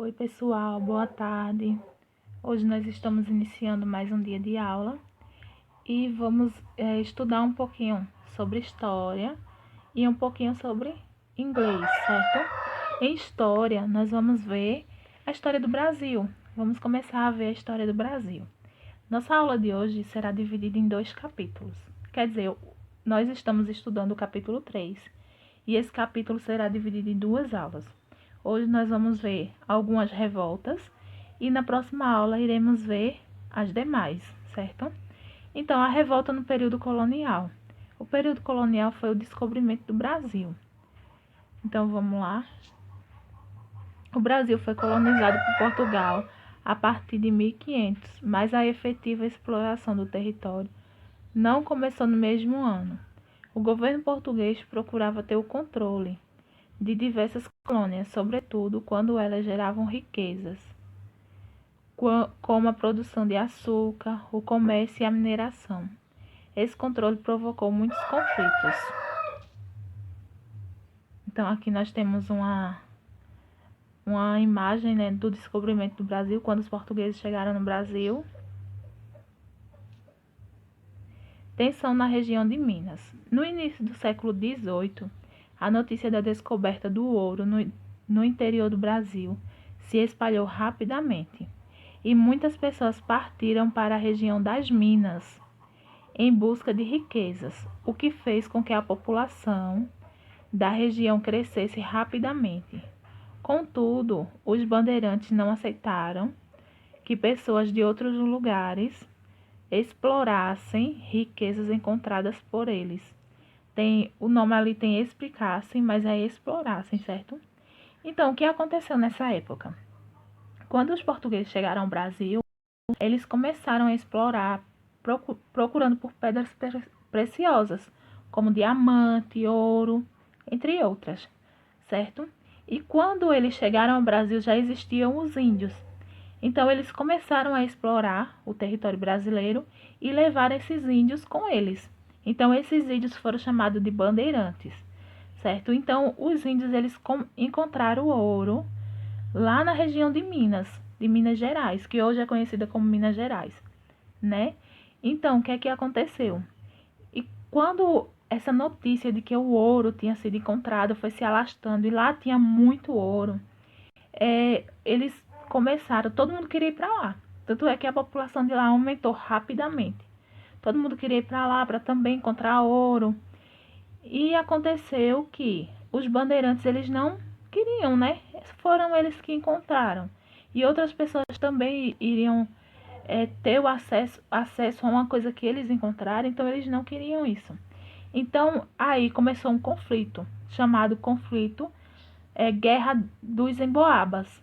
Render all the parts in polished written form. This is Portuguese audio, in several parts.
Oi, pessoal, boa tarde. Hoje nós estamos iniciando mais um dia de aula e vamos estudar um pouquinho sobre história e um pouquinho sobre inglês, certo? Em história, nós vamos ver a história do Brasil. Vamos começar a ver a história do Brasil. Nossa aula de hoje será dividida em 2 capítulos. Quer dizer, nós estamos estudando o capítulo 3 e esse capítulo será dividido em 2 aulas. Hoje nós vamos ver algumas revoltas e na próxima aula iremos ver as demais, certo? Então, a revolta no período colonial. O período colonial foi o descobrimento do Brasil. Então, vamos lá. O Brasil foi colonizado por Portugal a partir de 1500, mas a efetiva exploração do território não começou no mesmo ano. O governo português procurava ter o controle de diversas colônias, sobretudo quando elas geravam riquezas, como a produção de açúcar, o comércio e a mineração. Esse controle provocou muitos conflitos. Então, aqui nós temos uma imagem, né, do descobrimento do Brasil, quando os portugueses chegaram no Brasil. Tensão na região de Minas. No início do século XVIII, a notícia da descoberta do ouro no interior do Brasil se espalhou rapidamente e muitas pessoas partiram para a região das Minas em busca de riquezas, o que fez com que a população da região crescesse rapidamente. Contudo, os bandeirantes não aceitaram que pessoas de outros lugares explorassem riquezas encontradas por eles. O nome ali tem explicassem, mas é explorassem, certo? Então, o que aconteceu nessa época? Quando os portugueses chegaram ao Brasil, eles começaram a explorar, procurando por pedras preciosas, como diamante, ouro, entre outras, certo? E quando eles chegaram ao Brasil, já existiam os índios. Então, eles começaram a explorar o território brasileiro e levar esses índios com eles. Então, esses índios foram chamados de bandeirantes, certo? Então, os índios eles encontraram ouro lá na região de Minas Gerais, que hoje é conhecida como Minas Gerais, né? Então, o que é que aconteceu? E quando essa notícia de que o ouro tinha sido encontrado foi se alastrando e lá tinha muito ouro, eles começaram, todo mundo queria ir para lá. Tanto é que a população de lá aumentou rapidamente. Todo mundo queria ir para lá para também encontrar ouro. E aconteceu que os bandeirantes eles não queriam, né? Foram eles que encontraram. E outras pessoas também iriam ter o acesso a uma coisa que eles encontraram, então eles não queriam isso. Então aí começou um conflito, chamado conflito Guerra dos Emboabas.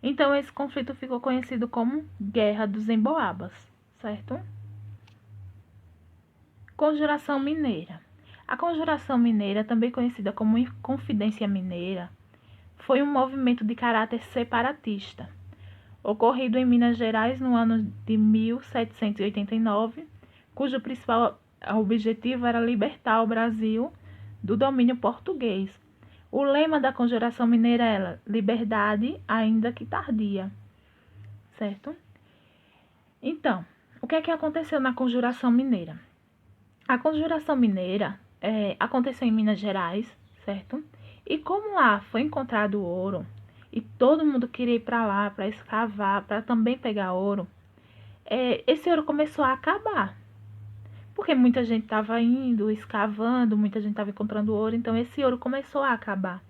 Então esse conflito ficou conhecido como Guerra dos Emboabas, certo? Conjuração Mineira. A Conjuração Mineira, também conhecida como Inconfidência Mineira, foi um movimento de caráter separatista, ocorrido em Minas Gerais no ano de 1789, cujo principal objetivo era libertar o Brasil do domínio português. O lema da Conjuração Mineira era liberdade, ainda que tardia, certo? Então, o que é que aconteceu na Conjuração Mineira? A Conjuração Mineira aconteceu em Minas Gerais, certo? E como lá foi encontrado ouro e todo mundo queria ir para lá para escavar, para também pegar ouro, esse ouro começou a acabar. Porque muita gente estava indo, escavando, muita gente estava encontrando ouro, então esse ouro começou a acabar.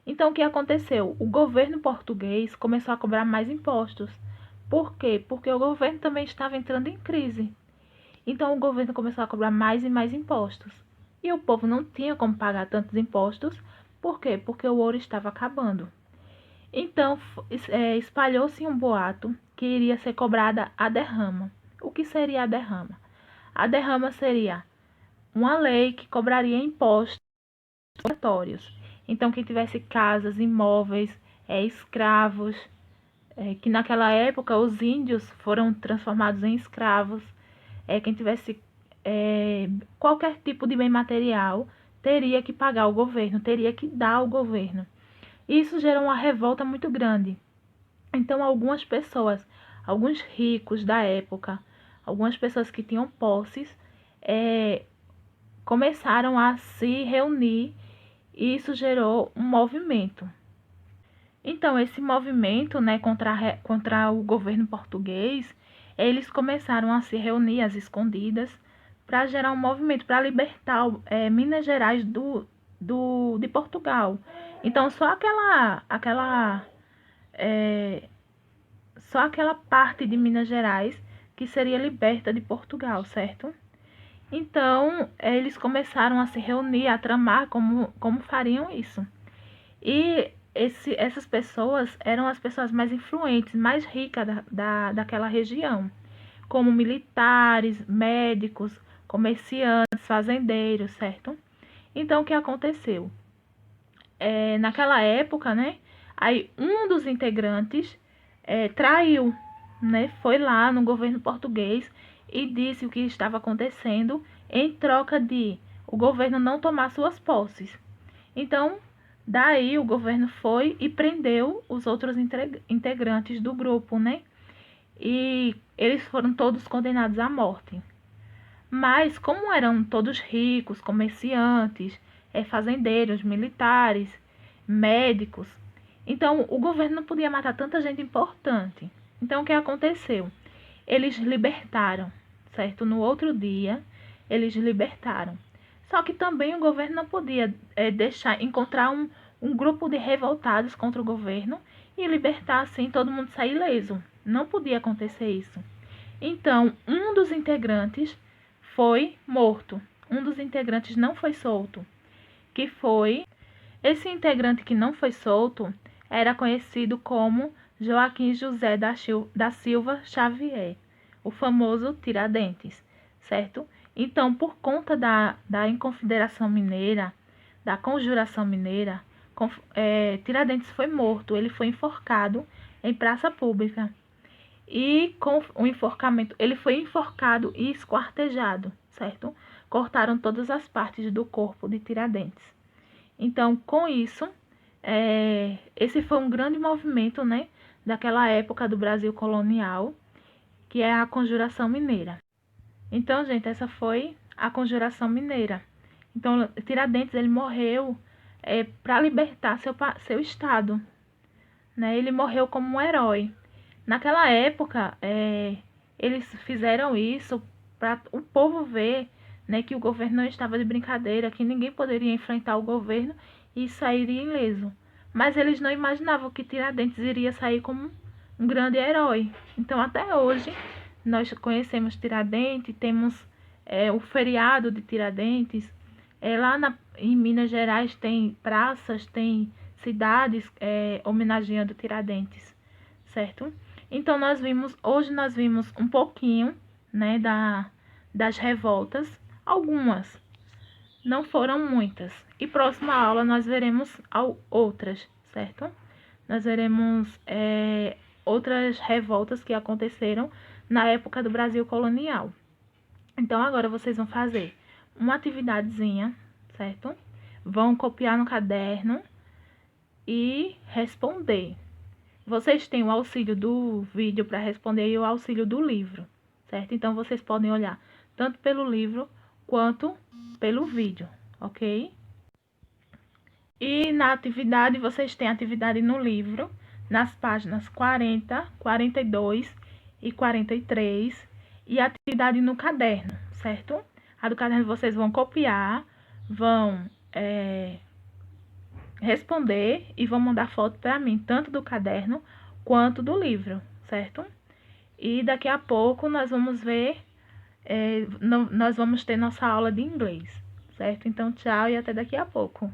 Então o que aconteceu? O governo português começou a cobrar mais impostos. Por quê? Porque o governo também estava entrando em crise. Então o governo começou a cobrar mais e mais impostos. E o povo não tinha como pagar tantos impostos. Por quê? Porque o ouro estava acabando. Então espalhou-se um boato que iria ser cobrada a derrama. O que seria a derrama? A derrama seria uma lei que cobraria impostos obrigatórios. Então quem tivesse casas, imóveis, escravos, que naquela época os índios foram transformados em escravos, quem tivesse qualquer tipo de bem material teria que pagar o governo, teria que dar ao governo. Isso gerou uma revolta muito grande. Então, algumas pessoas, alguns ricos da época, algumas pessoas que tinham posses, começaram a se reunir e isso gerou um movimento. Então, esse movimento, né, contra o governo português, eles começaram a se reunir às escondidas para gerar um movimento para libertar Minas Gerais de Portugal. Então, só aquela parte de Minas Gerais que seria liberta de Portugal, certo? Então, eles começaram a se reunir, a tramar como fariam isso. E essas pessoas eram as pessoas mais influentes, mais ricas daquela região, como militares, médicos, comerciantes, fazendeiros, certo? Então, o que aconteceu? Naquela época, né? Aí um dos integrantes traiu, né? Foi lá no governo português e disse o que estava acontecendo em troca de o governo não tomar suas posses. Então, daí o governo foi e prendeu os outros integrantes do grupo, né? E eles foram todos condenados à morte. Mas, como eram todos ricos, comerciantes, fazendeiros, militares, médicos, então o governo não podia matar tanta gente importante. Então, o que aconteceu? Eles libertaram, certo? No outro dia, eles libertaram. Só que também o governo não podia encontrar um grupo de revoltados contra o governo e libertar assim todo mundo sair ileso. Não podia acontecer isso. Então, um dos integrantes foi morto. Um dos integrantes não foi solto. Que foi esse integrante que não foi solto era conhecido como Joaquim José da Silva Xavier, o famoso Tiradentes, certo? Então, por conta da Inconfederação Mineira, da Conjuração Mineira, Tiradentes foi morto, ele foi enforcado em praça pública. E com o enforcamento, ele foi enforcado e esquartejado, certo? Cortaram todas as partes do corpo de Tiradentes. Então, com isso, esse foi um grande movimento, né, daquela época do Brasil colonial, que é a Conjuração Mineira. Então, gente, essa foi a Conjuração Mineira. Então, Tiradentes, ele morreu para libertar seu estado, né? Ele morreu como um herói. Naquela época, eles fizeram isso para o povo ver, né, que o governo não estava de brincadeira, que ninguém poderia enfrentar o governo e sairia ileso. Mas eles não imaginavam que Tiradentes iria sair como um grande herói. Então, até hoje, nós conhecemos Tiradentes, temos o feriado de Tiradentes. Em Minas Gerais tem praças, tem cidades homenageando Tiradentes, certo? Então, hoje nós vimos um pouquinho, né, das revoltas, algumas, não foram muitas. E próxima aula nós veremos outras, certo? Nós veremos outras revoltas que aconteceram na época do Brasil colonial. Então, agora vocês vão fazer uma atividadezinha, certo? Vão copiar no caderno e responder. Vocês têm o auxílio do vídeo para responder e o auxílio do livro, certo? Então, vocês podem olhar tanto pelo livro quanto pelo vídeo, ok? E na atividade, vocês têm atividade no livro, nas páginas 40, 42 e 43, e atividade no caderno, certo? A do caderno vocês vão copiar, vão responder e vão mandar foto para mim, tanto do caderno quanto do livro, certo? E daqui a pouco nós vamos ver, nós vamos ter nossa aula de inglês, certo? Então, tchau e até daqui a pouco.